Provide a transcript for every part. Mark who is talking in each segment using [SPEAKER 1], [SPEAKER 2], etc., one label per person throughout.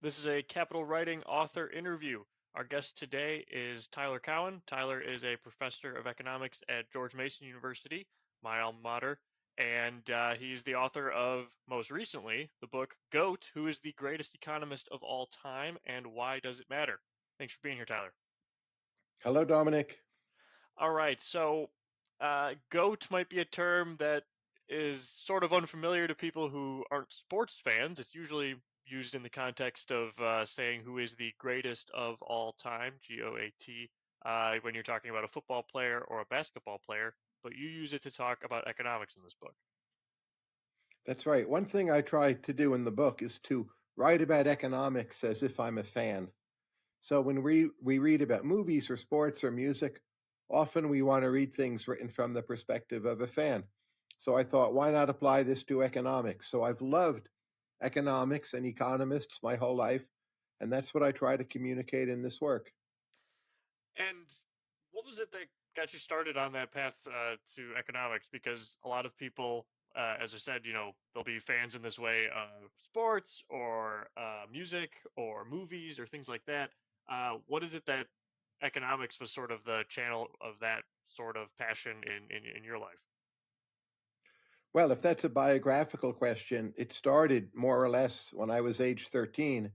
[SPEAKER 1] This is a Capital Writing author interview. Our guest today is Tyler Cowen. Tyler is a professor of economics at George Mason University, my alma mater, and he's the author of, most recently, the book GOAT, Who is the Greatest Economist of All Time and Why Does It Matter? Thanks for being here, Tyler.
[SPEAKER 2] Hello, Dominic.
[SPEAKER 1] All right, so GOAT might be a term that is sort of unfamiliar to people who aren't sports fans. It's usually used in the context of saying who is the greatest of all time, GOAT, when you're talking about a football player or a basketball player, but you use it to talk about economics in this book.
[SPEAKER 2] That's right. One thing I try to do in the book is to write about economics as if I'm a fan. So when we read about movies or sports or music, often we want to read things written from the perspective of a fan. So I thought, why not apply this to economics? So I've loved economics and economists my whole life, and that's what I try to communicate in this work.
[SPEAKER 1] And what was it that got you started on that path to economics? Because a lot of people, as I said, they'll be fans in this way of sports or music or movies or things like that. What is it that economics was sort of the channel of that sort of passion in your life?
[SPEAKER 2] Well, if that's a biographical question, it started more or less when I was age 13,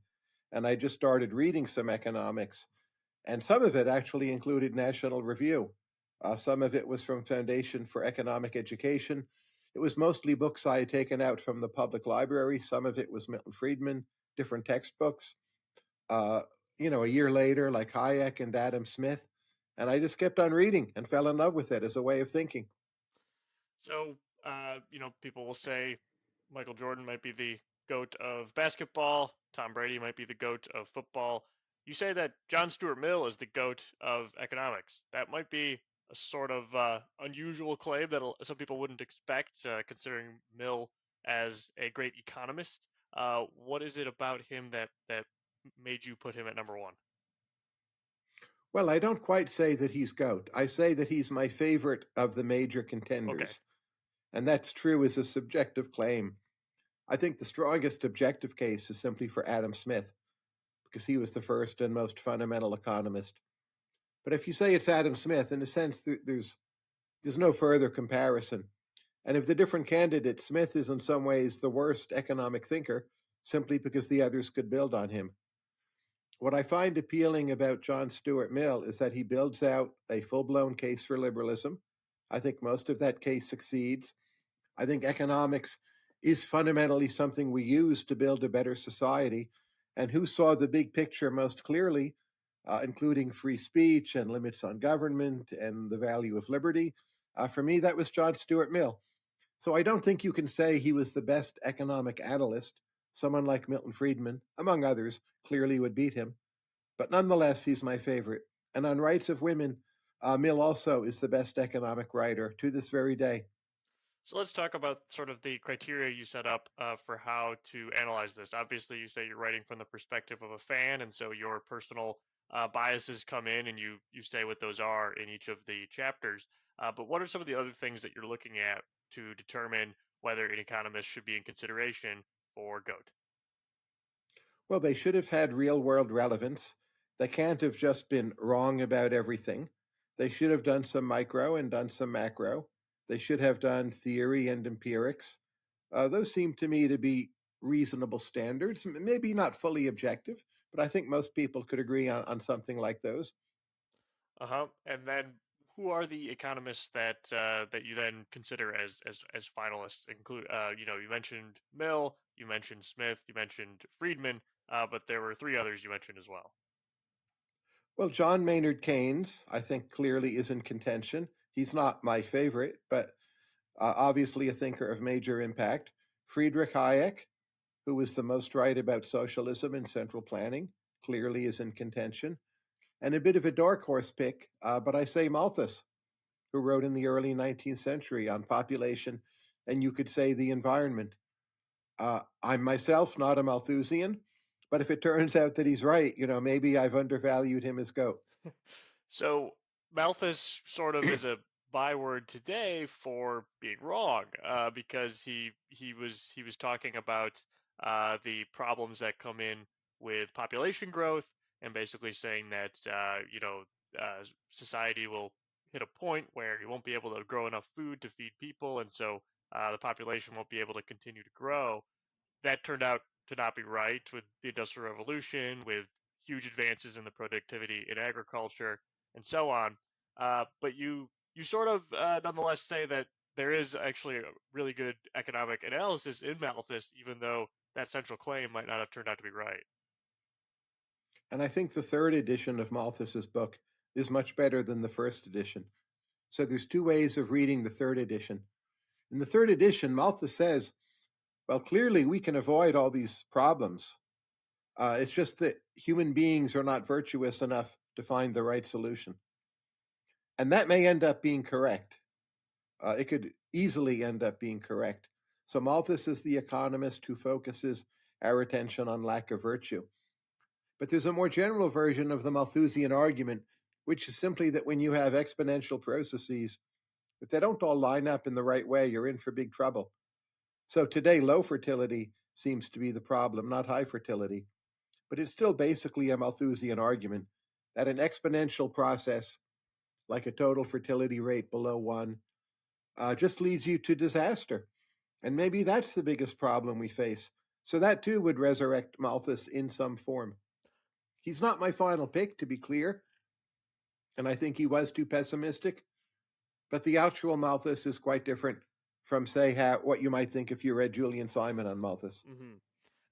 [SPEAKER 2] and I just started reading some economics. And some of it actually included National Review. Some of it was from Foundation for Economic Education. It was mostly books I had taken out from the public library. Some of it was Milton Friedman, different textbooks. Uh, a year later, like Hayek and Adam Smith. And I just kept on reading and fell in love with it as a way of thinking.
[SPEAKER 1] So, people will say Michael Jordan might be the GOAT of basketball, Tom Brady might be the GOAT of football. You say that John Stuart Mill is the GOAT of economics. That might be a sort of unusual claim that some people wouldn't expect, considering Mill as a great economist. What is it about him that made you put him at number one?
[SPEAKER 2] Well, I don't quite say that he's GOAT. I say that he's my favorite of the major
[SPEAKER 1] Okay.
[SPEAKER 2] contenders. And that's true as a subjective claim. I think the strongest objective case is simply for Adam Smith, because he was the first and most fundamental economist. But if you say it's Adam Smith, in a sense, there's no further comparison. And if the different candidate, Smith is in some ways the worst economic thinker, simply because the others could build on him. What I find appealing about John Stuart Mill is that he builds out a full blown case for liberalism. I think most of that case succeeds. I think economics is fundamentally something we use to build a better society. And who saw the big picture most clearly, including free speech and limits on government and the value of liberty? For me, that was John Stuart Mill. So I don't think you can say he was the best economic analyst. Someone like Milton Friedman, among others, clearly would beat him. But nonetheless, he's my favorite. And on rights of women, Mill also is the best economic writer to this very day.
[SPEAKER 1] So let's talk about sort of the criteria you set up for how to analyze this. Obviously, you say you're writing from the perspective of a fan, and so your personal biases come in, and you say what those are in each of the chapters. But what are some of the other things that you're looking at to determine whether an economist should be in consideration for GOAT?
[SPEAKER 2] Well, they should have had real world relevance. They can't have just been wrong about everything. They should have done some micro and done some macro. They should have done theory and empirics. Those seem to me to be reasonable standards, maybe not fully objective, but I think most people could agree on something like those.
[SPEAKER 1] Uh-huh. And then who are the economists that you then consider as finalists? Include you mentioned Mill, you mentioned Smith, you mentioned Friedman, but there were three others you mentioned as well.
[SPEAKER 2] Well, John Maynard Keynes, I think, clearly is in contention. He's not my favorite, but obviously a thinker of major impact. Friedrich Hayek, who was the most right about socialism and central planning, clearly is in contention. And a bit of a dark horse pick, but I say Malthus, who wrote in the early 19th century on population and you could say the environment. I'm myself not a Malthusian, but if it turns out that he's right, maybe I've undervalued him as GOAT.
[SPEAKER 1] So Malthus sort of is a byword today for being wrong, because he was talking about the problems that come in with population growth, and basically saying that society will hit a point where you won't be able to grow enough food to feed people, and so the population won't be able to continue to grow. That turned out to not be right with the Industrial Revolution, with huge advances in the productivity in agriculture, and so on. But you sort of nonetheless say that there is actually a really good economic analysis in Malthus, even though that central claim might not have turned out to be right.
[SPEAKER 2] And I think the third edition of Malthus's book is much better than the first edition. So there's two ways of reading the third edition. In the third edition, Malthus says, well, clearly we can avoid all these problems. It's just that human beings are not virtuous enough to find the right solution. And that may end up being correct. It could easily end up being correct. So Malthus is the economist who focuses our attention on lack of virtue. But there's a more general version of the Malthusian argument, which is simply that when you have exponential processes, if they don't all line up in the right way, you're in for big trouble. So today, low fertility seems to be the problem, not high fertility. But it's still basically a Malthusian argument that an exponential process, like a total fertility rate below 1, just leads you to disaster. And maybe that's the biggest problem we face. So that too would resurrect Malthus in some form. He's not my final pick, to be clear, and I think he was too pessimistic. But the actual Malthus is quite different from, say, what you might think if you read Julian Simon on Malthus.
[SPEAKER 1] Mm-hmm.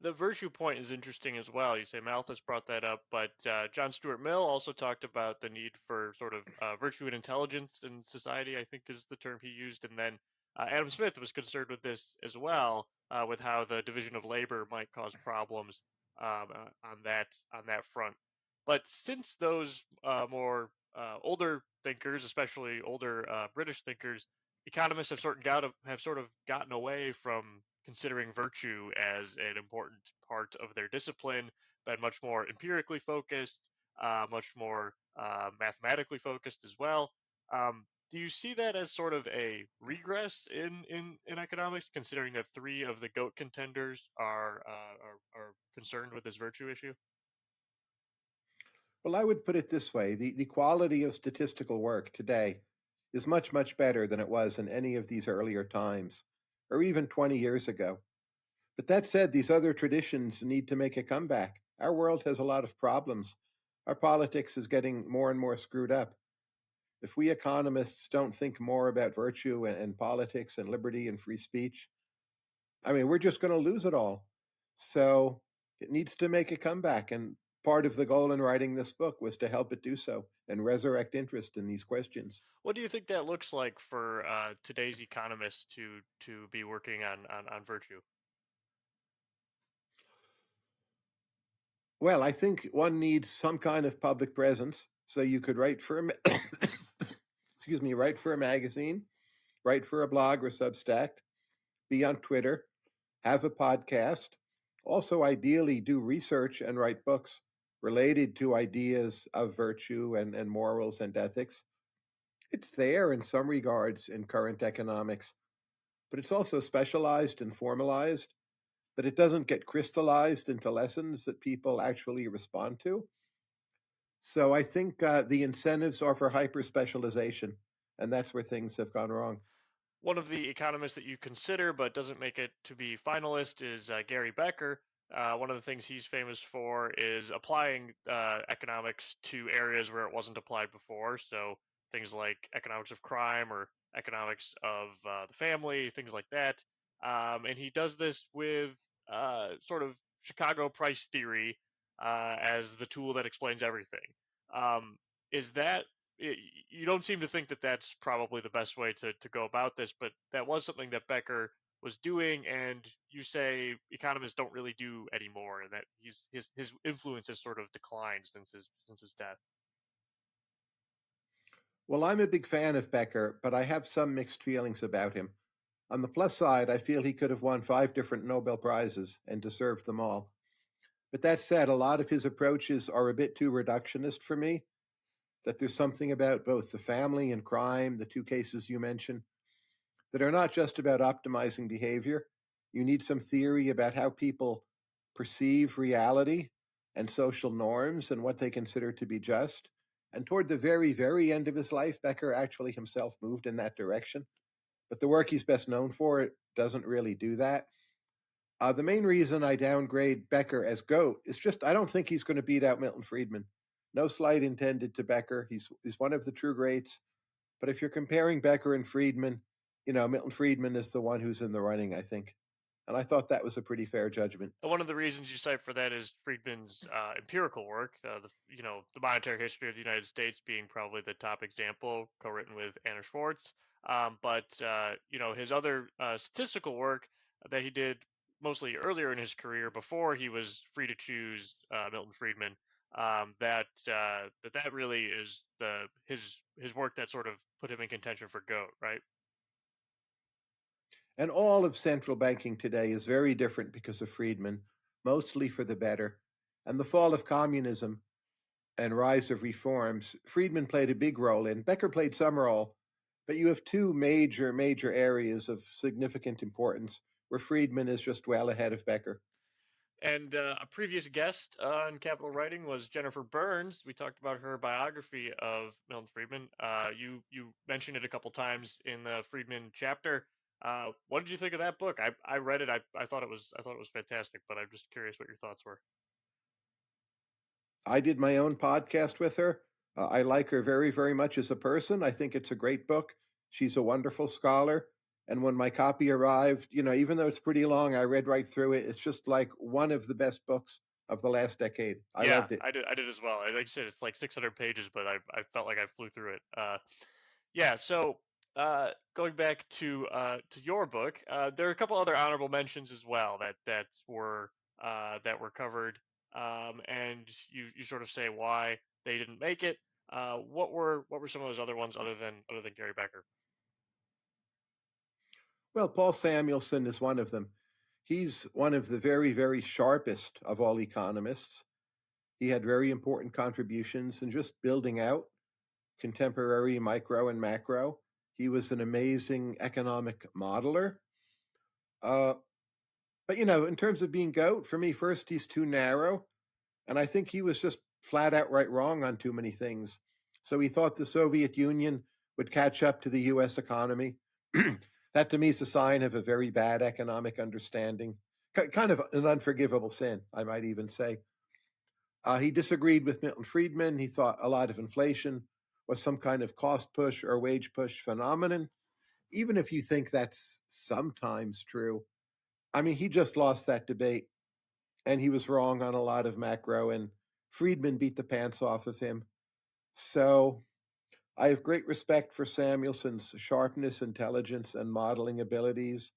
[SPEAKER 1] The virtue point is interesting as well. You say Malthus brought that up, but John Stuart Mill also talked about the need for sort of virtue and intelligence in society, I think is the term he used. And then Adam Smith was concerned with this as well, with how the division of labor might cause problems on that front. But since those more older thinkers, especially older British thinkers, economists have sort of gotten away from considering virtue as an important part of their discipline, been much more empirically focused, much more mathematically focused as well. Do you see that as sort of a regress in economics, considering that three of the GOAT contenders are concerned with this virtue issue?
[SPEAKER 2] Well, I would put it this way. The quality of statistical work today is much, much better than it was in any of these earlier times, or even 20 years ago. But that said, these other traditions need to make a comeback. Our world has a lot of problems. Our politics is getting more and more screwed up. If we economists don't think more about virtue and politics and liberty and free speech, I mean, we're just going to lose it all. So it needs to make a comeback. And part of the goal in writing this book was to help it do so and resurrect interest in these questions.
[SPEAKER 1] What do you think that looks like for today's economists to be working on virtue?
[SPEAKER 2] Well, I think one needs some kind of public presence. So you could write for excuse me, write for a magazine, write for a blog or Substack, be on Twitter, have a podcast. Also, ideally, do research and write books related to ideas of virtue and morals and ethics. It's there in some regards in current economics, but it's also specialized and formalized, but it doesn't get crystallized into lessons that people actually respond to. So I think the incentives are for hyper specialization, and that's where things have gone wrong.
[SPEAKER 1] One of the economists that you consider but doesn't make it to be finalist is Gary Becker. One of the things he's famous for is applying economics to areas where it wasn't applied before. So things like economics of crime or economics of the family, things like that. And he does this with sort of Chicago price theory as the tool that explains everything. Is that you don't seem to think that that's probably the best way to go about this, but that was something that Becker was doing, and you say economists don't really do anymore, and that his influence has sort of declined since his death.
[SPEAKER 2] Well, I'm a big fan of Becker, but I have some mixed feelings about him. On the plus side, I feel he could have won 5 different Nobel Prizes and deserved them all. But that said, a lot of his approaches are a bit too reductionist for me, that there's something about both the family and crime, the two cases you mentioned, that are not just about optimizing behavior. You need some theory about how people perceive reality and social norms and what they consider to be just. And toward the very, very end of his life, Becker actually himself moved in that direction. But the work he's best known for doesn't really do that. The main reason I downgrade Becker as GOAT is just I don't think he's going to beat out Milton Friedman. No slight intended to Becker. He's one of the true greats. But if you're comparing Becker and Friedman, Milton Friedman is the one who's in the running, I think. And I thought that was a pretty fair judgment.
[SPEAKER 1] One of the reasons you cite for that is Friedman's empirical work, the monetary history of the United States being probably the top example, co-written with Anna Schwartz. But his other statistical work that he did mostly earlier in his career, before he was free to choose Milton Friedman, that really is his work that sort of put him in contention for GOAT, right?
[SPEAKER 2] And all of central banking today is very different because of Friedman, mostly for the better. And the fall of communism and rise of reforms, Friedman played a big role in. Becker played some role, but you have two major areas of significant importance where Friedman is just well ahead of Becker.
[SPEAKER 1] And a previous guest on Capital Writing was Jennifer Burns. We talked about her biography of Milton Friedman. You mentioned it a couple times in the Friedman chapter. What did you think of that book? I read it. I thought it was fantastic, but I'm just curious what your thoughts were.
[SPEAKER 2] I did my own podcast with her. I like her very, very much as a person. I think it's a great book. She's a wonderful scholar. And when my copy arrived, even though it's pretty long, I read right through it. It's just like one of the best books of the last decade. I loved it.
[SPEAKER 1] I did as well. Like I said, it's like 600 pages, but I felt like I flew through it. Yeah. So going back to your book, there are a couple other honorable mentions as well that were covered, and you sort of say why they didn't make it. What were some of those other ones other than Gary Becker?
[SPEAKER 2] Well, Paul Samuelson is one of them. He's one of the very, very sharpest of all economists. He had very important contributions in just building out contemporary micro and macro. He was an amazing economic modeler. But, in terms of being GOAT, for me, first, he's too narrow. And I think he was just flat out right wrong on too many things. So he thought the Soviet Union would catch up to the US economy. That to me is a sign of a very bad economic understanding, kind of an unforgivable sin, I might even say. He disagreed with Milton Friedman. He thought a lot of inflation was some kind of cost push or wage push phenomenon, even if you think that's sometimes true. I mean, he just lost that debate, and he was wrong on a lot of macro, and Friedman beat the pants off of him. So I have great respect for Samuelson's sharpness, intelligence, and modeling abilities,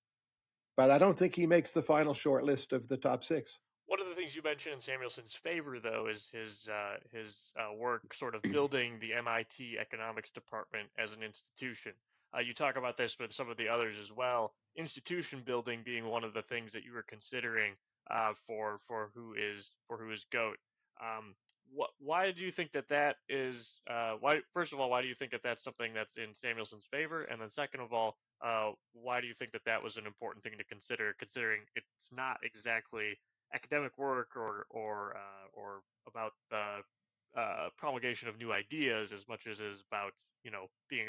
[SPEAKER 2] but I don't think he makes the final shortlist of the top 6.
[SPEAKER 1] One of the things you mentioned in Samuelson's favor, though, is his work sort of building the MIT economics department as an institution. You talk about this with some of the others as well. Institution building being one of the things that you were considering for who is GOAT. Why do you think that is? Why, first of all, why do you think that that's something that's in Samuelson's favor? And then second of all, why do you think that was an important thing to consider, considering it's not exactly academic work or about the promulgation of new ideas as much as it is about being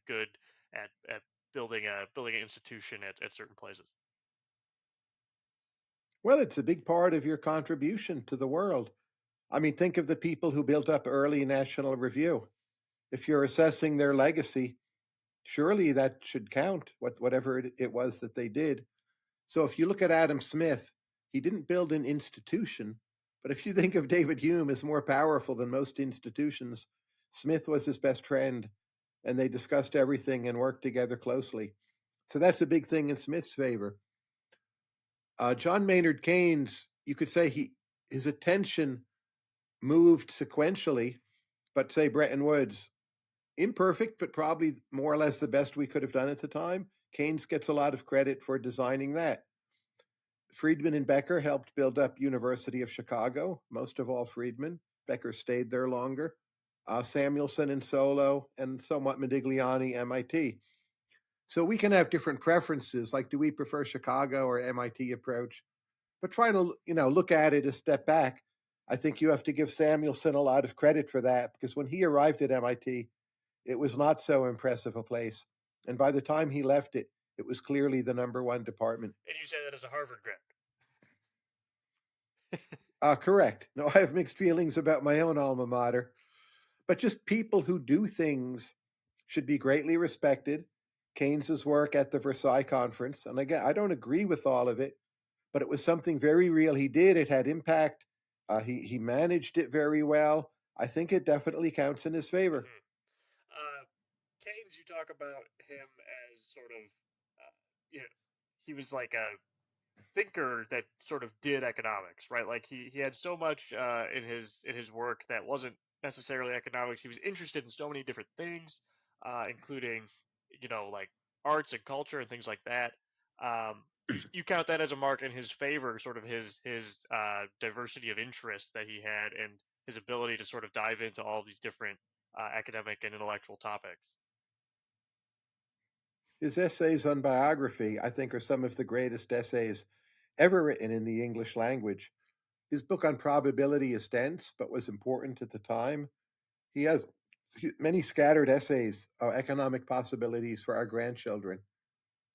[SPEAKER 1] good at building an institution at certain places?
[SPEAKER 2] Well, it's a big part of your contribution to the world. I mean, think of the people who built up early National Review. If you're assessing their legacy, surely that should count, whatever it was that they did. So if you look at Adam Smith, he didn't build an institution, but if you think of David Hume as more powerful than most institutions, Smith was his best friend, and they discussed everything and worked together closely. So that's a big thing in Smith's favor. John Maynard Keynes, you could say his attention moved sequentially, but say Bretton Woods, imperfect, but probably more or less the best we could have done at the time. Keynes gets a lot of credit for designing that. Friedman and Becker helped build up University of Chicago, most of all Friedman. Becker stayed there longer. Samuelson and Solo, and somewhat Modigliani, MIT. So we can have different preferences, like do we prefer Chicago or MIT approach? But try to look at it a step back. I think you have to give Samuelson a lot of credit for that, because when he arrived at MIT, it was not so impressive a place. And by the time he left it, it was clearly the number one department.
[SPEAKER 1] And you say that as a Harvard grad.
[SPEAKER 2] Correct. No, I have mixed feelings about my own alma mater, but just people who do things should be greatly respected. Keynes's work at the Versailles Conference, and again, I don't agree with all of it, but it was something very real he did. It had impact. He managed it very well. I think it definitely counts in his favor.
[SPEAKER 1] Keynes, you talk about him as sort of, you know, he was like a thinker that sort of did economics, right? Like he had so much in his work that wasn't necessarily economics. He was interested in so many different things, including like arts and culture and things like that. You count that as a mark in his favor, sort of his diversity of interests that he had and his ability to sort of dive into all these different academic and intellectual topics.
[SPEAKER 2] His essays on biography, I think, are some of the greatest essays ever written in the English language. His book on probability is dense, but was important at the time. He has many scattered essays on economic possibilities for our grandchildren.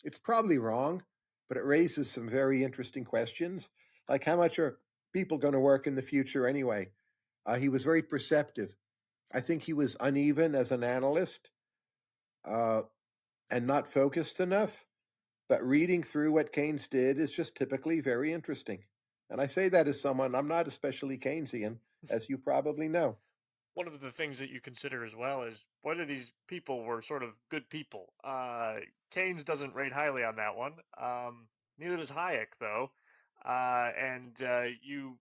[SPEAKER 2] It's probably wrong, but it raises some very interesting questions, like how much are people going to work in the future anyway? He was very perceptive. I think he was uneven as an analyst uh, and not focused enough. But reading through what Keynes did is just typically very interesting. And I say that as someone, I'm not especially Keynesian, as you probably know.
[SPEAKER 1] One of the things that you consider as well is whether these people were sort of good people. Keynes doesn't rate highly on that one. Neither does Hayek, though. And you,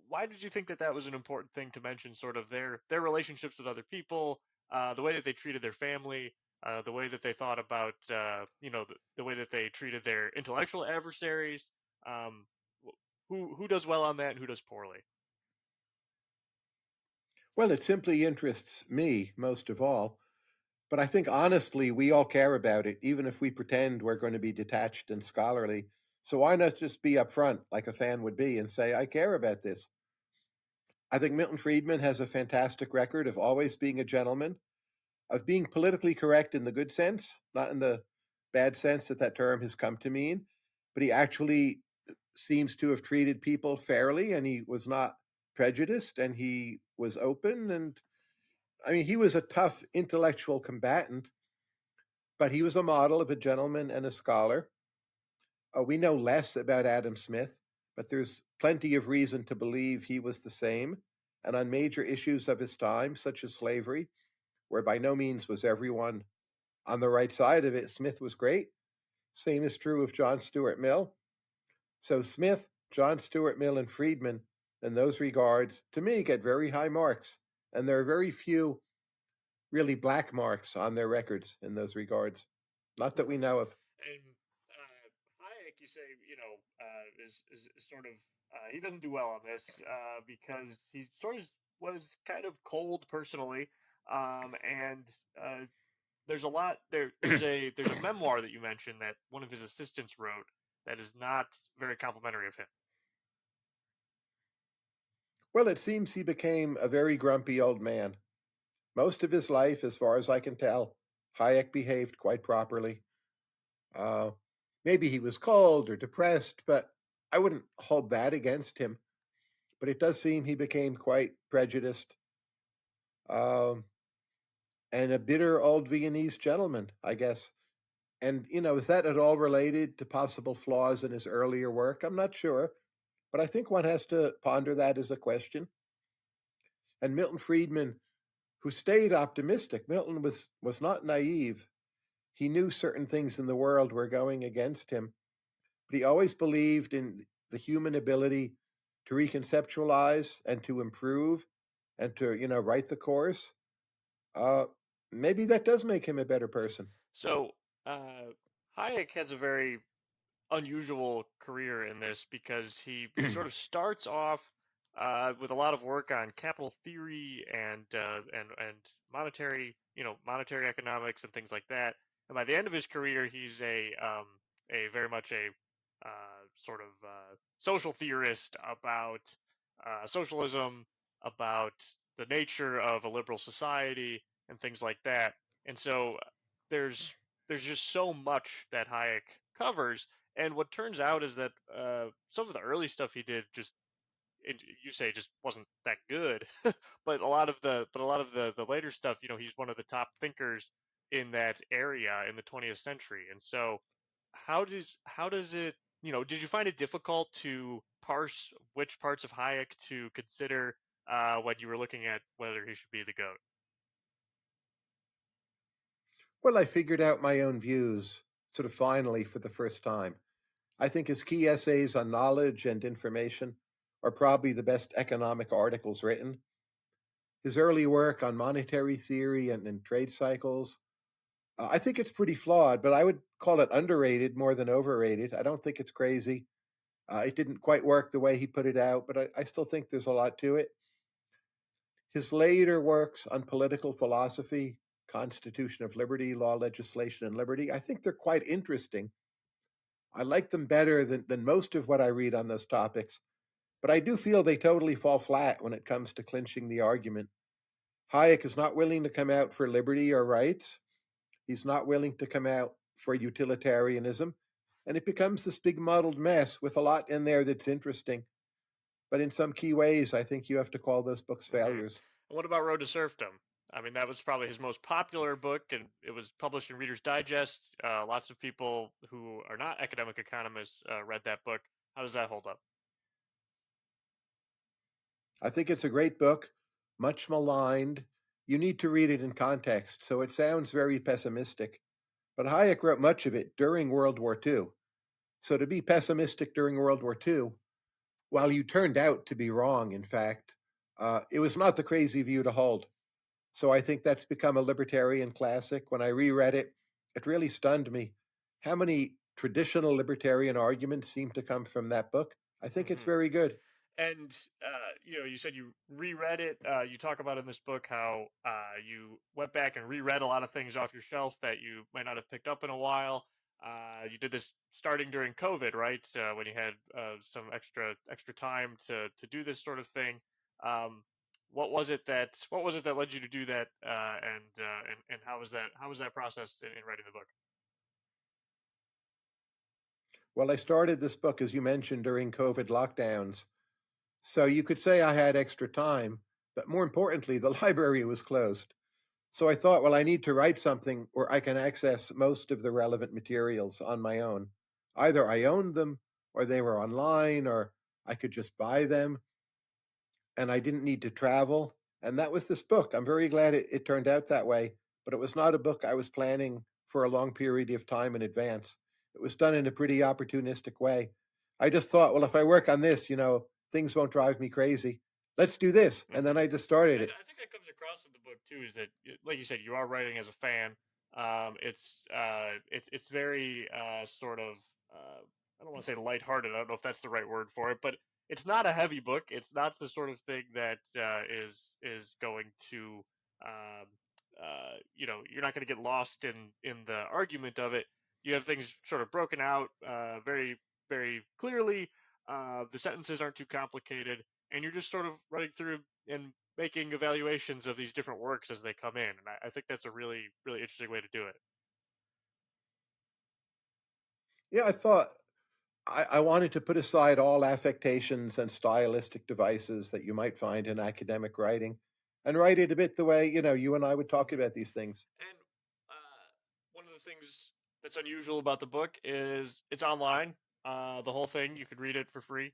[SPEAKER 1] why did you think that that was an important thing to mention? Sort of their relationships with other people, the way that they treated their family, the way that they thought about, the way that they treated their intellectual adversaries. Um, who does well on that and who does poorly?
[SPEAKER 2] Well, it simply interests me most of all. But I think honestly, we all care about it, even if we pretend we're going to be detached and scholarly. So why not just be upfront, like a fan would be, and say, I care about this? I think Milton Friedman has a fantastic record of always being a gentleman, of being politically correct in the good sense, not in the bad sense that that term has come to mean. But he actually seems to have treated people fairly, and he was not prejudiced, and he was open. And I mean, he was a tough intellectual combatant, but he was a model of a gentleman and a scholar. We know less about Adam Smith, but there's plenty of reason to believe he was the same. And on major issues of his time, such as slavery, where by no means was everyone on the right side of it, Smith was great. Same is true of John Stuart Mill. So Smith, John Stuart Mill, and Friedman, in those regards, to me, get very high marks. And there are very few really black marks on their records in those regards. Not that we know of.
[SPEAKER 1] And Hayek, you say, is sort of he doesn't do well on this because he sort of was kind of cold personally, and there's a lot there. There's a memoir that you mentioned that one of his assistants wrote that is not very complimentary of him.
[SPEAKER 2] Well, it seems he became a very grumpy old man. Most of his life, as far as I can tell, Hayek behaved quite properly. Uh, Maybe he was cold or depressed, but I wouldn't hold that against him. But it does seem he became quite prejudiced um, and a bitter old Viennese gentleman, I guess. And, is that at all related to possible flaws in his earlier work? I'm not sure, but I think one has to ponder that as a question. And Milton Friedman, who stayed optimistic, Milton was not naive. He knew certain things in the world were going against him, but he always believed in the human ability to reconceptualize and to improve and to, write the course. Uh, Maybe that does make him a better person.
[SPEAKER 1] So Hayek has a very unusual career in this because he sort of starts off with a lot of work on capital theory and monetary economics and things like that. And by the end of his career, he's a very much a sort of social theorist about socialism, about the nature of a liberal society, and things like that. And so there's there's just so much that Hayek covers. And what turns out is that some of the early stuff he did just, you say, just wasn't that good. But a lot of the later stuff, he's one of the top thinkers in that area in the 20th century. And so how does it, did you find it difficult to parse which parts of Hayek to consider when you were looking at whether he should be the goat?
[SPEAKER 2] Well, I figured out my own views sort of finally for the first time. I think his key essays on knowledge and information are probably the best economic articles written. His early work on monetary theory and trade cycles, I think it's pretty flawed, but I would call it underrated more than overrated. I don't think it's crazy. It didn't quite work the way he put it out, but I still think there's a lot to it. His later works on political philosophy, Constitution of Liberty, Law, Legislation, and Liberty, I think they're quite interesting. I like them better than most of what I read on those topics, but I do feel they totally fall flat when it comes to clinching the argument. Hayek is not willing to come out for liberty or rights. He's not willing to come out for utilitarianism. And it becomes this big muddled mess with a lot in there that's interesting. But in some key ways, I think you have to call those books
[SPEAKER 1] Hmm.
[SPEAKER 2] failures.
[SPEAKER 1] And what about Road to Serfdom? I mean, that was probably his most popular book, and it was published in Reader's Digest. Lots of people who are not academic economists read that book. How does that hold up?
[SPEAKER 2] I think it's a great book, much maligned. You need to read it in context, so it sounds very pessimistic. But Hayek wrote much of it during World War II. So to be pessimistic during World War II, while you turned out to be wrong, in fact, it was not the crazy view to hold. So I think that's become a libertarian classic. When I reread it, it really stunned me how many traditional libertarian arguments seem to come from that book. I think it's
[SPEAKER 1] Hmm.
[SPEAKER 2] very good.
[SPEAKER 1] And you said you reread it. You talk about in this book how you went back and reread a lot of things off your shelf that you might not have picked up in a while. You did this starting during COVID, right? When you had some extra time to do this sort of thing. Um, what was it that led you to do that? And how was that process in writing the book?
[SPEAKER 2] Well, I started this book, as you mentioned, during COVID lockdowns. So you could say I had extra time, but more importantly, the library was closed. So I thought, well, I need to write something where I can access most of the relevant materials on my own. Either I owned them, or they were online, or I could just buy them, and I didn't need to travel. And that was this book. I'm very glad it turned out that way, but it was not a book I was planning for a long period of time in advance. It was done in a pretty opportunistic way. I just thought, well, if I work on this, things won't drive me crazy. Let's do this. And then
[SPEAKER 1] Hmm.
[SPEAKER 2] I just started
[SPEAKER 1] And
[SPEAKER 2] it.
[SPEAKER 1] I think that comes across in the book too. Is that, like you said, you are writing as a fan. It's very sort of, I don't want to say lighthearted. I don't know if that's the right word for it, but it's not a heavy book. It's not the sort of thing that is going to, um, you're not going to get lost in the argument of it. You have things sort of broken out very very clearly. The sentences aren't too complicated, and you're just sort of running through and making evaluations of these different works as they come in. And I think that's a really, really interesting way to do it.
[SPEAKER 2] Yeah, I thought I wanted to put aside all affectations and stylistic devices that you might find in academic writing and write it a bit the way, you and I would talk
[SPEAKER 1] Hmm.
[SPEAKER 2] about these things.
[SPEAKER 1] And one of the things that's unusual about the book is it's online. The whole thing, you could read it for free,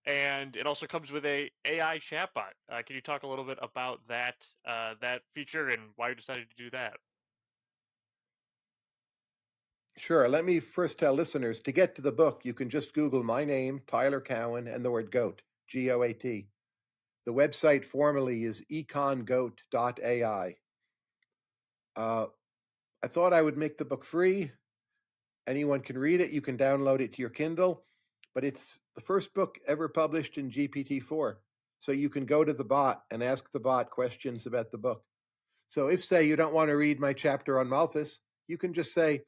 [SPEAKER 1] and it also comes with a AI chatbot. Can you talk a little bit about that feature and why you decided to do that?
[SPEAKER 2] Sure. Let me first tell listeners to get to the book, you can just Google my name, Tyler Cowen, and the word goat, GOAT. The website formally is econgoat.ai. Uh, I thought I would make the book free. Anyone can read it. You can download it to your Kindle, but it's the first book ever published in GPT-4. So you can go to the bot and ask the bot questions about the book. So if, say, you don't want to read my chapter on Malthus, you can just say,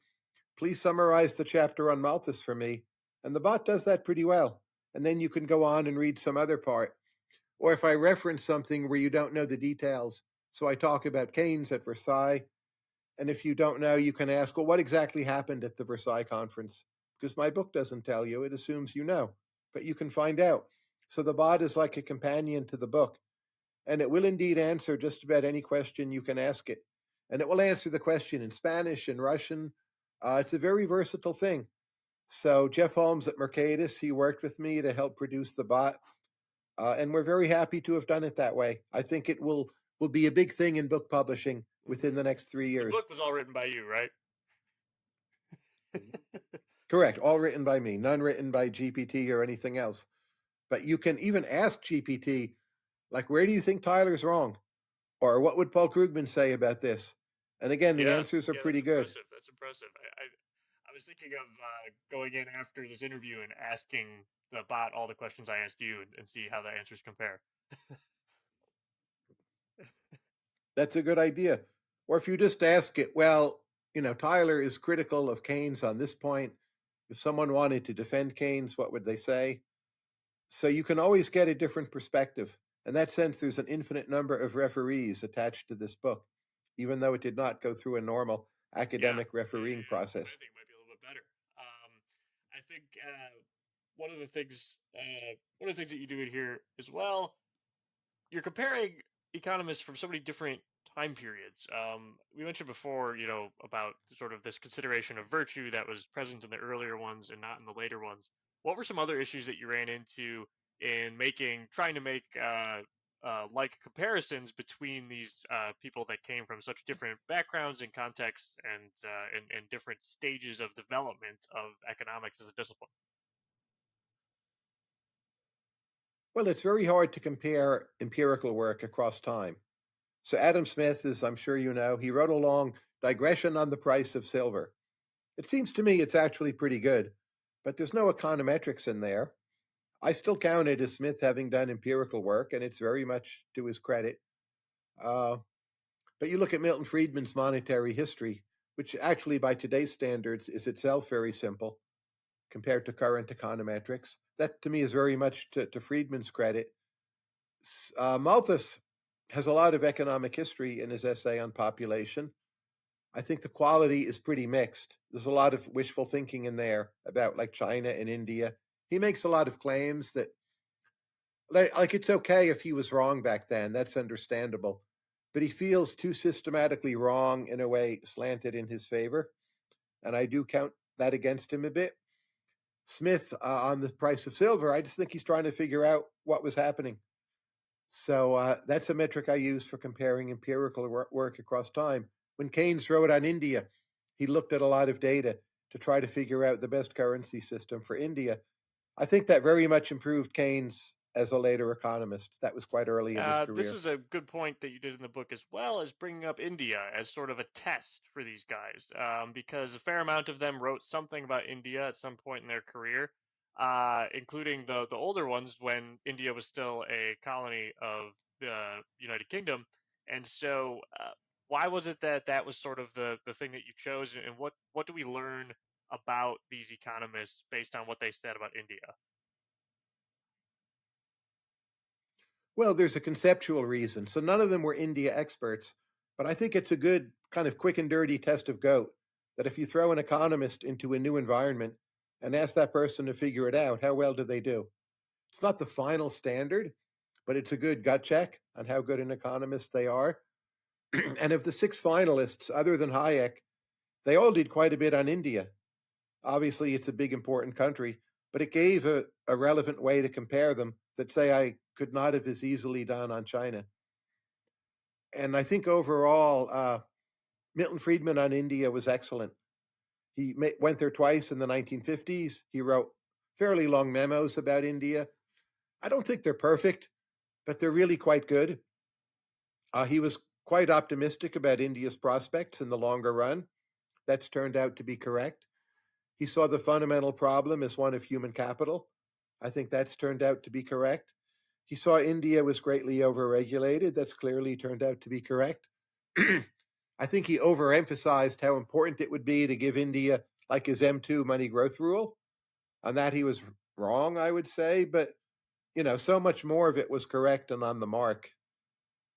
[SPEAKER 2] please summarize the chapter on Malthus for me. And the bot does that pretty well. And then you can go on and read some other part. Or if I reference something where you don't know the details, so I talk about Keynes at Versailles, and if you don't know, you can ask, well, what exactly happened at the Versailles conference? Because my book doesn't tell you, it assumes you know, but you can find out. So the bot is like a companion to the book, and it will indeed answer just about any question you can ask it. And it will answer the question in Spanish and Russian. It's a very versatile thing. So Jeff Holmes at Mercatus, he worked with me to help produce the bot, and we're very happy to have done it that way. I think it will be a big thing in book publishing within the next 3
[SPEAKER 1] The
[SPEAKER 2] years.
[SPEAKER 1] book was all written by you, right?
[SPEAKER 2] Correct. All written by me, none written by GPT or anything else. But you can even ask GPT, like, where do you think Tyler's wrong? Or what would Paul Krugman say about this? And again, the answers are pretty good.
[SPEAKER 1] That's impressive. I was thinking of going in after this interview and asking the bot all the questions I asked you and see how the answers compare.
[SPEAKER 2] That's a good idea. Or if you just ask it, well, Tyler is critical of Keynes on this point. If someone wanted to defend Keynes, what would they say? So you can always get a different perspective. In that sense, there's an infinite number of referees attached to this book, even though it did not go through a normal academic refereeing process.
[SPEAKER 1] I think it might be a little bit better. I think one of the things that you do in here as well, you're comparing economists from so many different time periods. We mentioned before, about sort of this consideration of virtue that was present in the earlier ones and not in the later ones. What were some other issues that you ran into in trying to make like comparisons between these people that came from such different backgrounds and contexts and different stages of development of economics as a discipline?
[SPEAKER 2] Well, it's very hard to compare empirical work across time. So Adam Smith, as I'm sure you know, he wrote a long digression on the price of silver. It seems to me it's actually pretty good, but there's no econometrics in there. I still count it as Smith having done empirical work, and it's very much to his credit. But you look at Milton Friedman's monetary history, which actually by today's standards is itself very simple compared to current econometrics. That to me is very much to Friedman's credit. Malthus has a lot of economic history in his essay on population. I think the quality is pretty mixed. There's a lot of wishful thinking in there about like China and India. He makes a lot of claims that like it's okay if he was wrong back then. That's understandable. But he feels too systematically wrong in a way slanted in his favor. And I do count that against him a bit. Smith, on the price of silver, I just think he's trying to figure out what was happening. So that's a metric I use for comparing empirical work across time. When Keynes wrote on India, he looked at a lot of data to try to figure out the best currency system for India. I think that very much improved Keynes as a later economist. That was quite early in his career.
[SPEAKER 1] This was a good point that you did in the book, as well as bringing up India as sort of a test for these guys, because a fair amount of them wrote something about India at some point in their career, including the older ones when India was still a colony of the United Kingdom. And so, why was it that was sort of the thing that you chose, and what do we learn about these economists based on what they said about India?
[SPEAKER 2] Well, there's a conceptual reason. So none of them were India experts, but I think it's a good kind of quick and dirty test of goat that if you throw an economist into a new environment and ask that person to figure it out, how well do they do? It's not the final standard, but it's a good gut check on how good an economist they are. And of the 6 finalists, other than Hayek, they all did quite a bit on India. Obviously, it's a big, important country, but it gave a relevant way to compare them that, say, I could not have as easily done on China. And I think overall, Milton Friedman on India was excellent. He went there twice in the 1950s. He wrote fairly long memos about India. I don't think they're perfect, but they're really quite good. He was quite optimistic about India's prospects in the longer run. That's turned out to be correct. He saw the fundamental problem as one of human capital. I think that's turned out to be correct. He saw India was greatly overregulated. That's clearly turned out to be correct. I think he overemphasized how important it would be to give India like his M2 money growth rule. On that, he was wrong, I would say. But, So much more of it was correct and on the mark.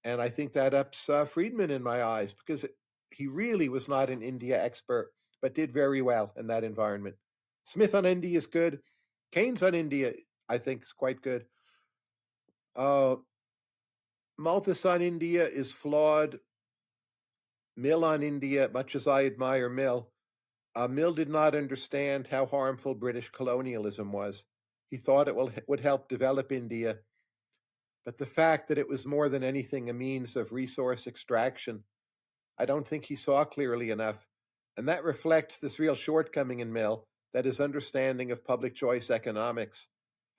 [SPEAKER 2] And I think that ups Friedman in my eyes because he really was not an India expert, but did very well in that environment. Smith on India is good. Keynes on India, I think, is quite good. Uh, Malthus on India is flawed. Mill on India, much as I admire Mill, Mill did not understand how harmful British colonialism was. He thought it would help develop India, but the fact that it was more than anything a means of resource extraction, I don't think he saw clearly enough. And that reflects this real shortcoming in Mill, that his understanding of public choice economics,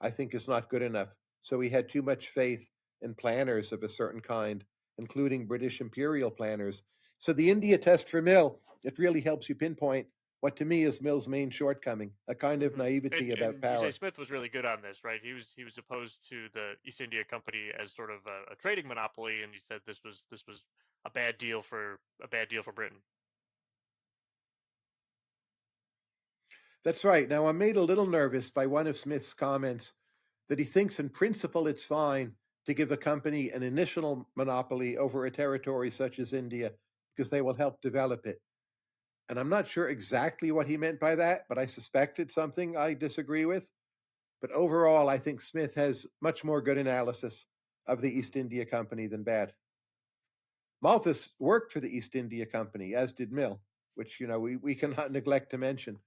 [SPEAKER 2] I think, is not good enough. So he had too much faith in planners of a certain kind, including British imperial planners. So the India test for Mill, it really helps you pinpoint what to me is Mill's main shortcoming, a kind of
[SPEAKER 1] Mm-hmm.
[SPEAKER 2] naivety about
[SPEAKER 1] And you say
[SPEAKER 2] power.
[SPEAKER 1] Smith was really good on this, right? He was opposed to the East India Company as sort of a trading monopoly, and you said this was a bad deal for Britain.
[SPEAKER 2] That's right. Now, I'm made a little nervous by one of Smith's comments that he thinks in principle it's fine to give a company an initial monopoly over a territory such as India because they will help develop it. And I'm not sure exactly what he meant by that, but I suspect it's something I disagree with. But overall, I think Smith has much more good analysis of the East India Company than bad. Malthus worked for the East India Company, as did Mill, which we cannot neglect to mention.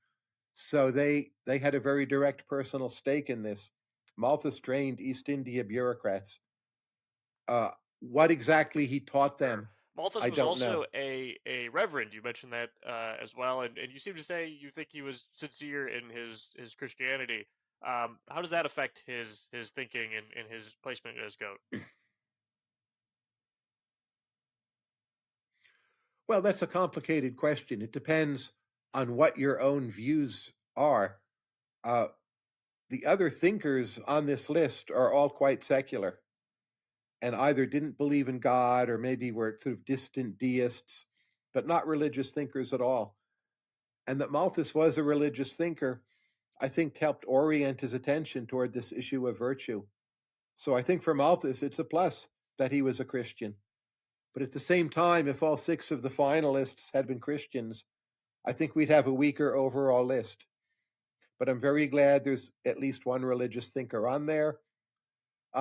[SPEAKER 2] So they had a very direct personal stake in this. Malthus trained East India bureaucrats. Uh, what exactly he taught
[SPEAKER 1] Sure.
[SPEAKER 2] them,
[SPEAKER 1] Malthus
[SPEAKER 2] I
[SPEAKER 1] was
[SPEAKER 2] don't know.
[SPEAKER 1] also a reverend. You mentioned that as well, and you seem to say you think he was sincere in his Christianity. How does that affect his thinking and his placement as goat?
[SPEAKER 2] Well, that's a complicated question. It depends on what your own views are. Uh, the other thinkers on this list are all quite secular and either didn't believe in God or maybe were sort of distant deists, but not religious thinkers at all. And that Malthus was a religious thinker, I think, helped orient his attention toward this issue of virtue. So I think for Malthus, it's a plus that he was a Christian. But at the same time, if all six of the finalists had been Christians, I think we'd have a weaker overall list. But I'm very glad there's at least one religious thinker on there.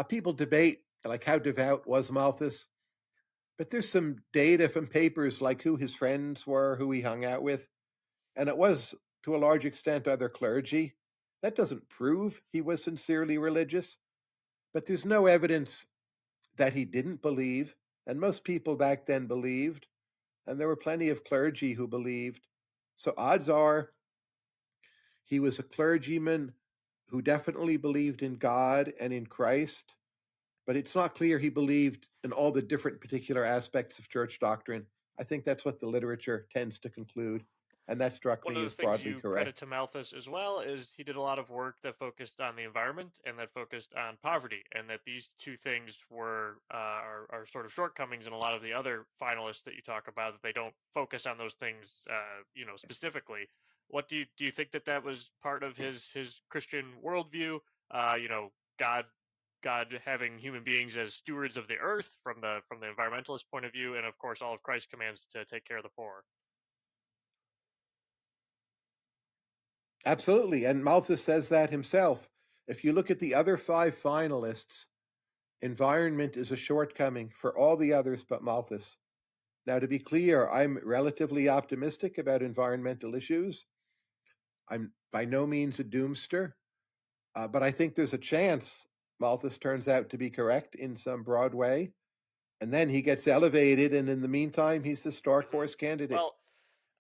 [SPEAKER 2] People debate like how devout was Malthus, but there's some data from papers like who his friends were, who he hung out with, and it was to a large extent other clergy. That doesn't prove he was sincerely religious, but there's no evidence that he didn't believe, and most people back then believed, and there were plenty of clergy who believed. So odds are he was a clergyman who definitely believed in God and in Christ, but it's not clear he believed in all the different particular aspects of church doctrine. I think that's what the literature tends to conclude, and that struck
[SPEAKER 1] One
[SPEAKER 2] me
[SPEAKER 1] of the
[SPEAKER 2] as
[SPEAKER 1] things
[SPEAKER 2] broadly
[SPEAKER 1] you credit
[SPEAKER 2] correct.
[SPEAKER 1] to Malthus as well is he did a lot of work that focused on the environment and that focused on poverty, and that these two things are sort of shortcomings in a lot of the other finalists that you talk about, that they don't focus on those things, specifically. What do you think that was part of his Christian worldview? God. God having human beings as stewards of the earth from the environmentalist point of view, and of course all of Christ's commands to take care of the poor.
[SPEAKER 2] Absolutely, and Malthus says that himself. If you look at the other five finalists, environment is a shortcoming for all the others but Malthus. Now, to be clear, I'm relatively optimistic about environmental issues. I'm by no means a doomster, but I think there's a chance Malthus turns out to be correct in some broad way. And then he gets elevated, and in the meantime, he's the star
[SPEAKER 1] Mm-hmm.
[SPEAKER 2] course candidate.
[SPEAKER 1] Well,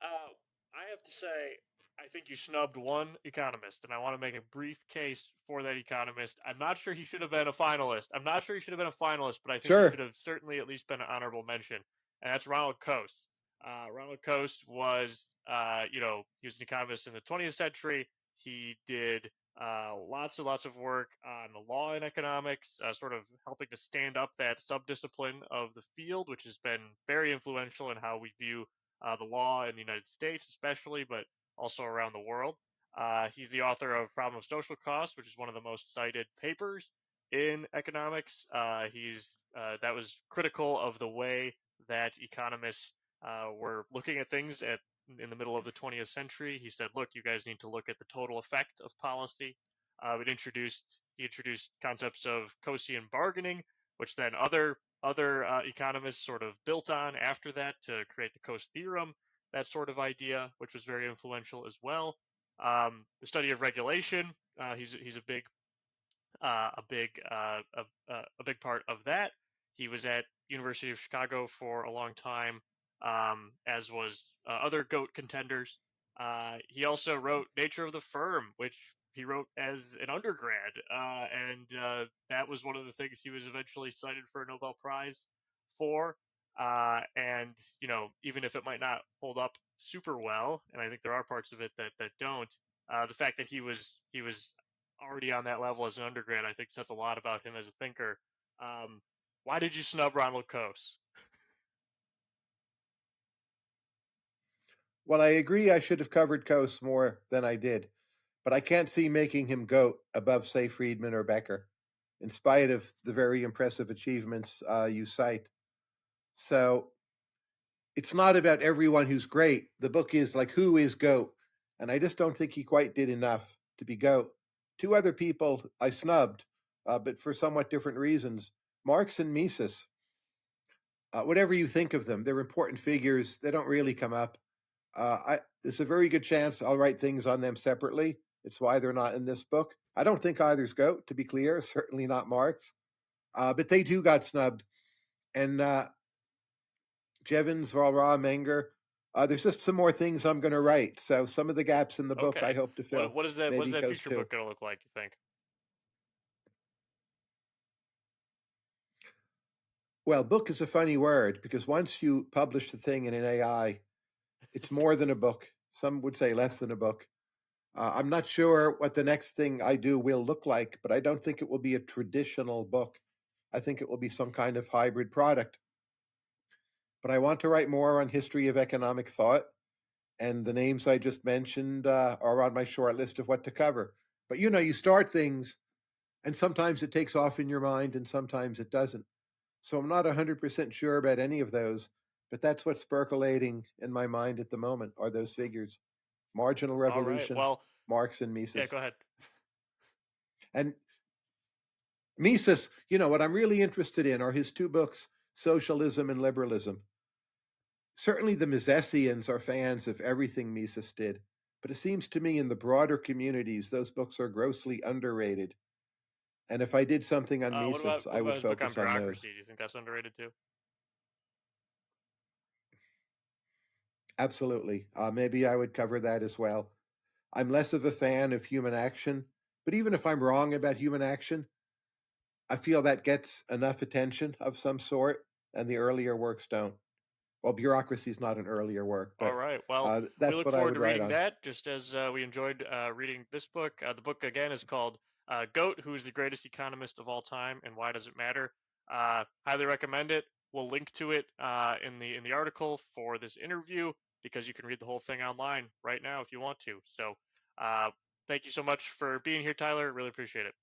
[SPEAKER 1] I have to say, I think you snubbed one economist, and I want to make a brief case for that economist. I'm not sure he should have been a finalist. I'm not sure he should have been a finalist, but I think he should
[SPEAKER 2] Sure.
[SPEAKER 1] have certainly at least been an honorable mention, and that's Ronald Coase. Ronald Coase was, he was an economist in the 20th century. He did lots and lots of work on the law and economics, sort of helping to stand up that subdiscipline of the field, which has been very influential in how we view the law in the United States, especially, but also around the world. He's the author of Problem of Social Cost, which is one of the most cited papers. in economics. He's that was critical of the way that economists were looking at things in the middle of the 20th century. He said, "Look, you guys need to look at the total effect of policy." He introduced concepts of Coasian bargaining, which then other economists sort of built on after that to create the Coase theorem. That sort of idea, which was very influential as well. The study of regulation. He's a big part of that. He was at University of Chicago for a long time, as was other GOAT contenders. He also wrote Nature of the Firm, which he wrote as an undergrad, and that was one of the things he was eventually cited for a Nobel Prize for. And even if it might not hold up super well, and I think there are parts of it that don't, the fact that he was already on that level as an undergrad, I think says a lot about him as a thinker. Um, why did you snub Ronald Coase?
[SPEAKER 2] Well, I agree I should have covered Coase more than I did, but I can't see making him GOAT above, say, Friedman or Becker, in spite of the very impressive achievements you cite. So it's not about everyone who's great. The book is like, who is GOAT? And I just don't think he quite did enough to be GOAT. Two other people I snubbed, but for somewhat different reasons. Marx and Mises. Whatever you think of them, they're important figures. They don't really come up. There's a very good chance I'll write things on them separately. It's why they're not in this book. I don't think either's GOAT, to be clear. Certainly not Marx. But they too got snubbed. And Jevons, Valra, Menger. There's just some more things I'm going to write. So some of the gaps in the book I
[SPEAKER 1] Okay,
[SPEAKER 2] hope to fill.
[SPEAKER 1] what is that? What is
[SPEAKER 2] Maybe
[SPEAKER 1] that
[SPEAKER 2] Coase
[SPEAKER 1] future
[SPEAKER 2] too.
[SPEAKER 1] book going to look like? You think?
[SPEAKER 2] Well, book is a funny word because once you publish the thing in an AI, it's more than a book. Some would say less than a book. I'm not sure what the next thing I do will look like, but I don't think it will be a traditional book. I think it will be some kind of hybrid product. But I want to write more on history of economic thought, and the names I just mentioned are on my short list of what to cover. But you start things, and sometimes it takes off in your mind, and sometimes it doesn't. So I'm not 100% sure about any of those, but that's what's percolating in my mind at the moment are those figures. Marginal
[SPEAKER 1] All right.
[SPEAKER 2] revolution,
[SPEAKER 1] Well,
[SPEAKER 2] Marx and
[SPEAKER 1] yeah.
[SPEAKER 2] Mises.
[SPEAKER 1] Go ahead.
[SPEAKER 2] And Mises, what I'm really interested in are his two books, Socialism and Liberalism. Certainly the Misesians are fans of everything Mises did, but it seems to me in the broader communities, those books are grossly underrated. And if I did something on Mises,
[SPEAKER 1] What
[SPEAKER 2] I
[SPEAKER 1] about
[SPEAKER 2] would
[SPEAKER 1] his book on
[SPEAKER 2] focus on those.
[SPEAKER 1] bureaucracy? Do you think that's underrated too?
[SPEAKER 2] Absolutely. Maybe I would cover that as well. I'm less of a fan of human action, but even if I'm wrong about human action, I feel that gets enough attention of some sort, and the earlier works don't. Well, bureaucracy is not an earlier work,
[SPEAKER 1] All
[SPEAKER 2] but
[SPEAKER 1] right. Well, we
[SPEAKER 2] that's
[SPEAKER 1] look
[SPEAKER 2] what I
[SPEAKER 1] forward
[SPEAKER 2] would
[SPEAKER 1] to
[SPEAKER 2] write
[SPEAKER 1] reading
[SPEAKER 2] on.
[SPEAKER 1] that, just as we enjoyed reading this book. The book again is called "Goat: Who is the Greatest Economist of All Time, and Why Does It Matter?" Highly recommend it. We'll link to it in the article for this interview because you can read the whole thing online right now if you want to. So, uh, thank you so much for being here, Tyler. Really appreciate it.